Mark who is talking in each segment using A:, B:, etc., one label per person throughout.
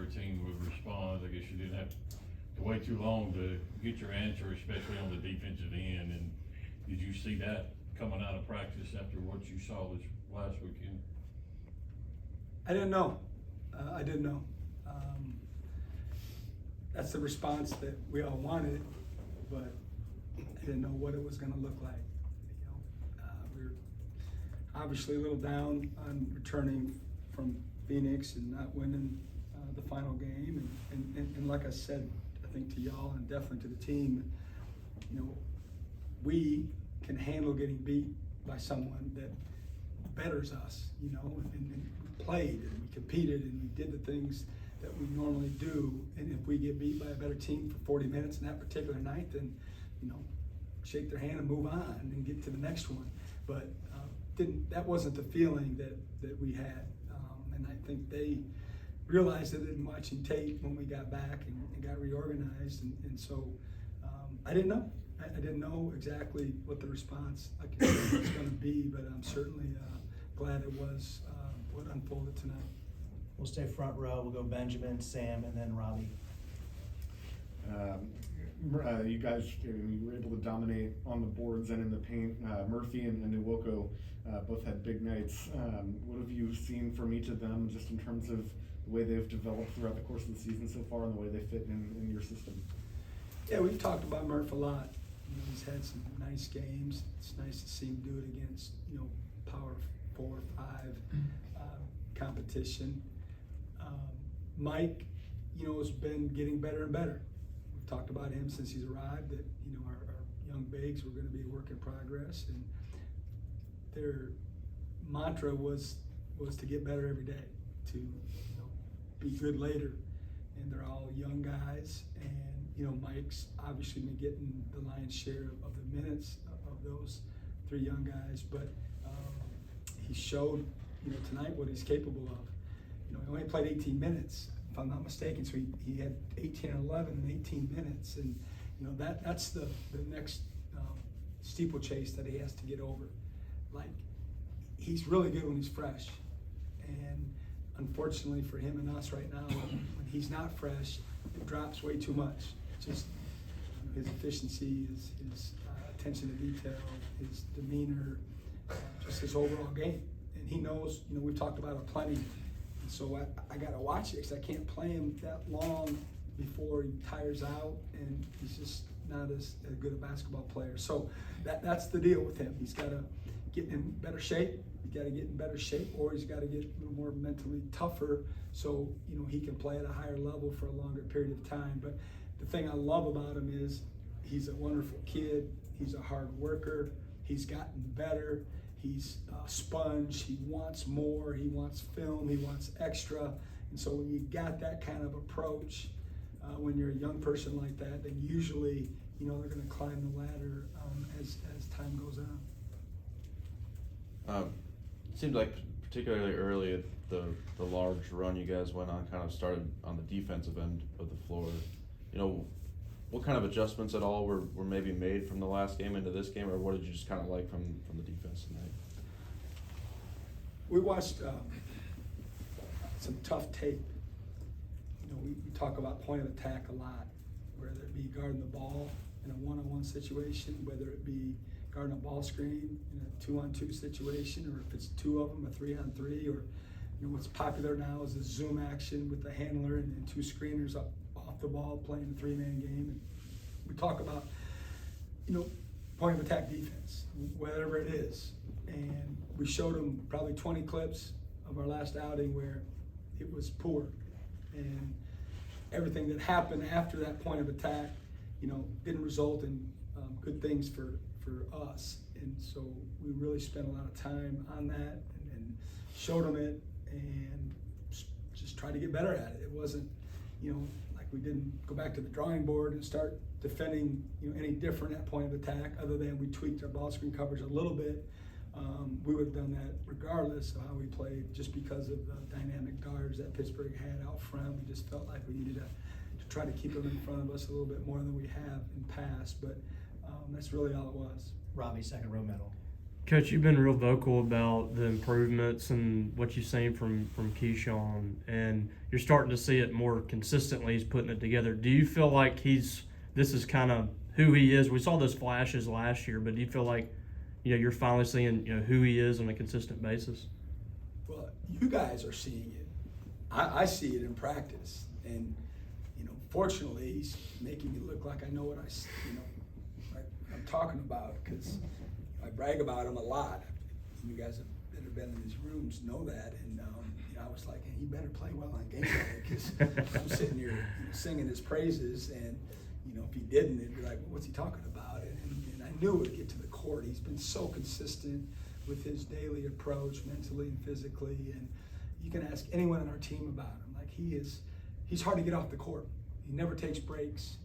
A: team would respond. I guess you didn't have to wait too long to get your answer, especially on the defensive end. And did you see that coming out of practice after what you saw this last weekend?
B: I didn't know. I didn't know. That's the response that we all wanted, but I didn't know what it was going to look like. We were obviously a little down on returning from Phoenix and not winning the final game. And like I said, I think to y'all and definitely to the team, we can handle getting beat by someone that betters us, and we played and we competed and we did the things that we normally do. And if we get beat by a better team for 40 minutes in that particular night, then, shake their hand and move on and get to the next one. But that wasn't the feeling that we had. And I think they realized it in watching tape when we got back and got reorganized. And so I didn't know. I didn't know exactly what the response was going to be, but I'm certainly glad it was what unfolded tonight.
C: We'll stay front row. We'll go Benjamin, Sam, and then Robbie.
D: You guys you were able to dominate on the boards and in the paint. Murphy and Nwoko both had big nights. What have you seen from each of them just in terms of the way they've developed throughout the course of the season so far and the way they fit in your system?
B: Yeah, we've talked about Murph a lot. He's had some nice games. It's nice to see him do it against, power 4 or 5 competition. Mike, has been getting better and better. We've talked about him since he's arrived that, our young bigs were going to be a work in progress, and their mantra was to get better every day, to be good later. And they're all young guys, and Mike's obviously been getting the lion's share of the minutes of those 3 young guys, but he showed tonight what he's capable of. He only played 18 minutes, if I'm not mistaken, so he had 18 and 11 in 18 minutes, and that's the next steeplechase that he has to get over. Like, he's really good when he's fresh, and unfortunately for him and us right now, when he's not fresh, it drops way too much. Just his efficiency, his attention to detail, his demeanor, just his overall game. And he knows, we've talked about it plenty. And so I got to watch it because I can't play him that long before he tires out, and he's just not as good a basketball player. So that's the deal with him. He's got to get in better shape. He's got to get in better shape, or he's got to get a little more mentally tougher so he can play at a higher level for a longer period of time. But the thing I love about him is he's a wonderful kid. He's a hard worker. He's gotten better. He's a sponge. He wants more. He wants film. He wants extra. And so when you got that kind of approach, when you're a young person like that, then usually they're going to climb the ladder as time goes on.
E: It seemed like particularly early at the large run you guys went on kind of started on the defensive end of the floor. What kind of adjustments at all were maybe made from the last game into this game, or what did you just kind of like from the defense tonight?
B: We watched some tough tape. We talk about point of attack a lot, whether it be guarding the ball in a one-on-one situation, whether it be guarding a ball screen in a 2-on-2 situation, or if it's 2 of them, a 3-on-3, or what's popular now is the zoom action with the handler and 2 screeners up off the ball playing a 3-man game. And we talk about point of attack defense, whatever it is. And we showed them probably 20 clips of our last outing where it was poor, and everything that happened after that point of attack didn't result in good things for us. And so we really spent a lot of time on that and showed them it and just tried to get better at it. It wasn't, like we didn't go back to the drawing board and start defending, any different at point of attack, other than we tweaked our ball screen coverage a little bit. We would have done that regardless of how we played, just because of the dynamic guards that Pittsburgh had out front. We just felt like we needed to try to keep them in front of us a little bit more than we have in past, but that's really all it was.
C: Robbie, second row middle.
F: Coach, you've been real vocal about the improvements and what you've seen from Kesan, and you're starting to see it more consistently. He's putting it together. Do you feel like this is kind of who he is? We saw those flashes last year, but do you feel like, you're finally seeing, who he is on a consistent basis?
B: Well, you guys are seeing it. I see it in practice, and fortunately, he's making me look like I know what I'm talking about, because I brag about him a lot. You guys that have been in these rooms know that, and I was like, hey, he better play well on game day, because I'm sitting here singing his praises, and if he didn't, it'd be like, well, what's he talking about? And I knew it would get to the court. He's been so consistent with his daily approach, mentally and physically, and you can ask anyone on our team about him. Like, he's hard to get off the court. He never takes breaks.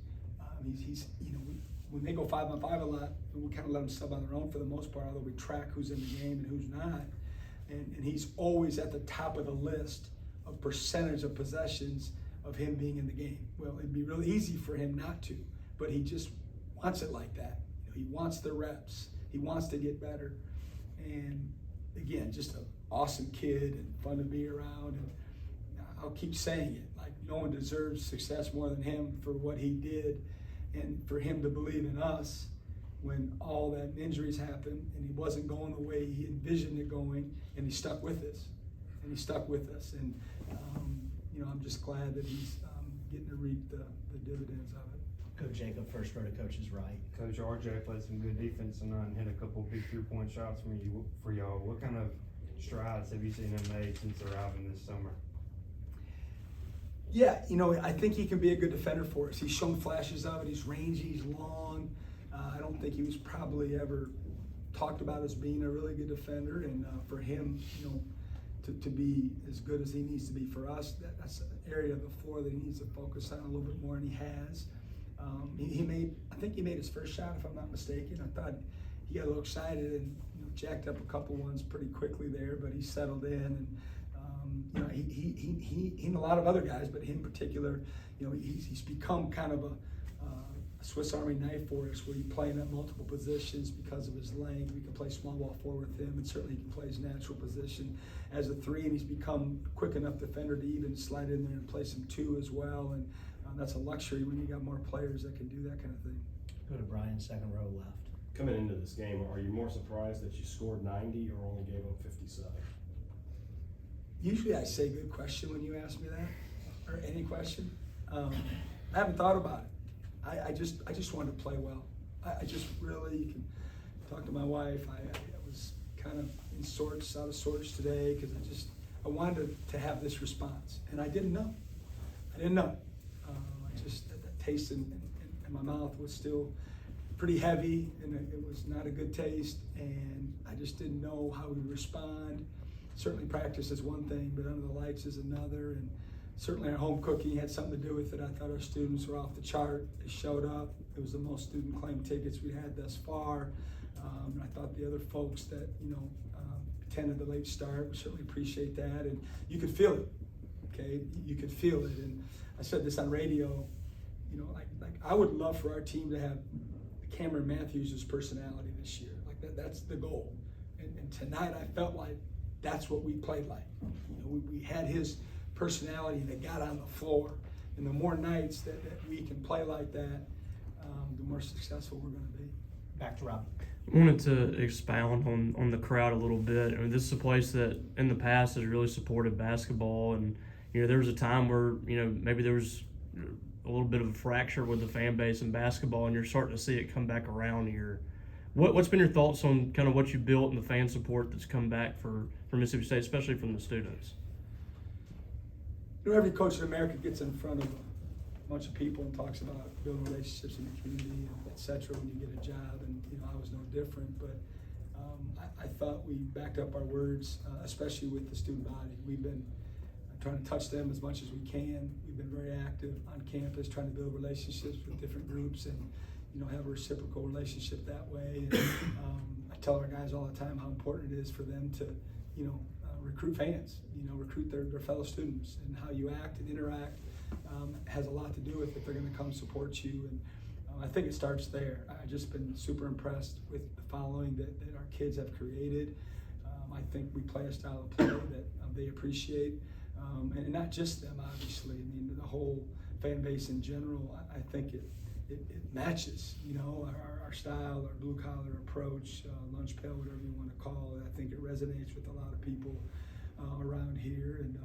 B: When they go 5-on-5 a lot, we kind of let them sub on their own for the most part, although we track who's in the game and who's not. And he's always at the top of the list of percentage of possessions of him being in the game. Well, it'd be really easy for him not to, but he just wants it like that. He wants the reps. He wants to get better. And again, just an awesome kid and fun to be around. And I'll keep saying it, like, no one deserves success more than him for what he did, and for him to believe in us when all that injuries happened and he wasn't going the way he envisioned it going, and he stuck with us. And I'm just glad that he's getting to reap the dividends of it.
C: Coach Jacob, first row to coach's right.
G: Coach RJ played some good defense tonight and hit a couple big 3-point shots for y'all. What kind of strides have you seen him make since arriving this summer?
B: Yeah, I think he can be a good defender for us. He's shown flashes of it. He's rangy, he's long. I don't think he was probably ever talked about as being a really good defender, and for him, to be as good as he needs to be for us, that's an area of the floor that he needs to focus on a little bit more, and he has. I think he made his first shot, if I'm not mistaken. I thought he got a little excited and jacked up a couple ones pretty quickly there, but he settled in, and he and a lot of other guys, but him in particular, he's become kind of a Swiss Army knife for us, where you play him at multiple positions because of his length. We can play small ball forward with him, and certainly he can play his natural position as a 3, and he's become a quick enough defender to even slide in there and play some 2 as well, and that's a luxury when you got more players that can do that kind of thing.
C: Go to Brian, second row left.
H: Coming into this game, are you more surprised that you scored 90 or only gave them 57?
B: Usually I say good question when you ask me that, or any question. I haven't thought about it. I just wanted to play well. I just really, you can talk to my wife. I was kind of out of sorts today, because I wanted to have this response, and I didn't know. That taste in my mouth was still pretty heavy, and it was not a good taste, and I just didn't know how we'd respond. Certainly practice is one thing, but under the lights is another, and certainly our home cooking had something to do with it. I thought our students were off the chart. They showed up. It was the most student claim tickets we had thus far. I thought the other folks that attended the late start, we certainly appreciate that, and you could feel it. Okay, you could feel it, and I said this on radio. Like I would love for our team to have Cameron Matthews' personality this year. Like that's the goal. And tonight I felt like that's what we played like. We had his personality, and it got on the floor. And the more nights that we can play like that, the more successful we're going to be.
C: Back to Rob.
F: I wanted to expound on the crowd a little bit. I mean, this is a place that in the past has really supported basketball, and there was a time where maybe there was a little bit of a fracture with the fan base in basketball, and you're starting to see it come back around here. What's been your thoughts on kind of what you built and the fan support that's come back for Mississippi State, especially from the students?
B: Every coach in America gets in front of a bunch of people and talks about building relationships in the community, et cetera, when you get a job, and I was no different, but I thought we backed up our words, especially with the student body. We've been trying to touch them as much as we can. We've been very active on campus, trying to build relationships with different groups, and have a reciprocal relationship that way. And I tell our guys all the time how important it is for them to recruit fans, recruit their fellow students, and how you act and interact has a lot to do with if they're going to come support you. And I think it starts there. I've just been super impressed with the following that our kids have created. I think we play a style of play that they appreciate, and not just them, obviously. I mean, the whole fan base in general. I think it matches, you know, our style, our blue collar approach, lunch pail, whatever you want to call it. I think it resonates with a lot of people around here, and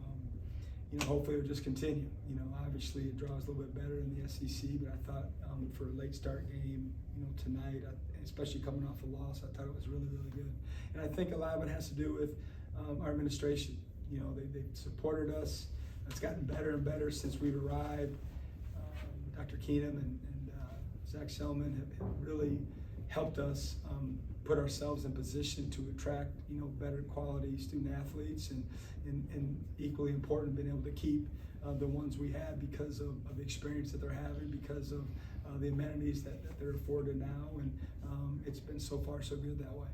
B: you know, hopefully it'll just continue. You know, obviously it draws a little bit better in the SEC, but I thought for a late start game, you know, tonight, especially coming off a loss, I thought it was really, really good. And I think a lot of it has to do with our administration. You know, they've supported us. It's gotten better and better since we've arrived. Dr. Keenum and Zach Selman have really helped us put ourselves in position to attract, you know, better quality student athletes, and equally important, being able to keep the ones we have because of the experience that they're having, because of the amenities that they're afforded now, and it's been so far so good that way.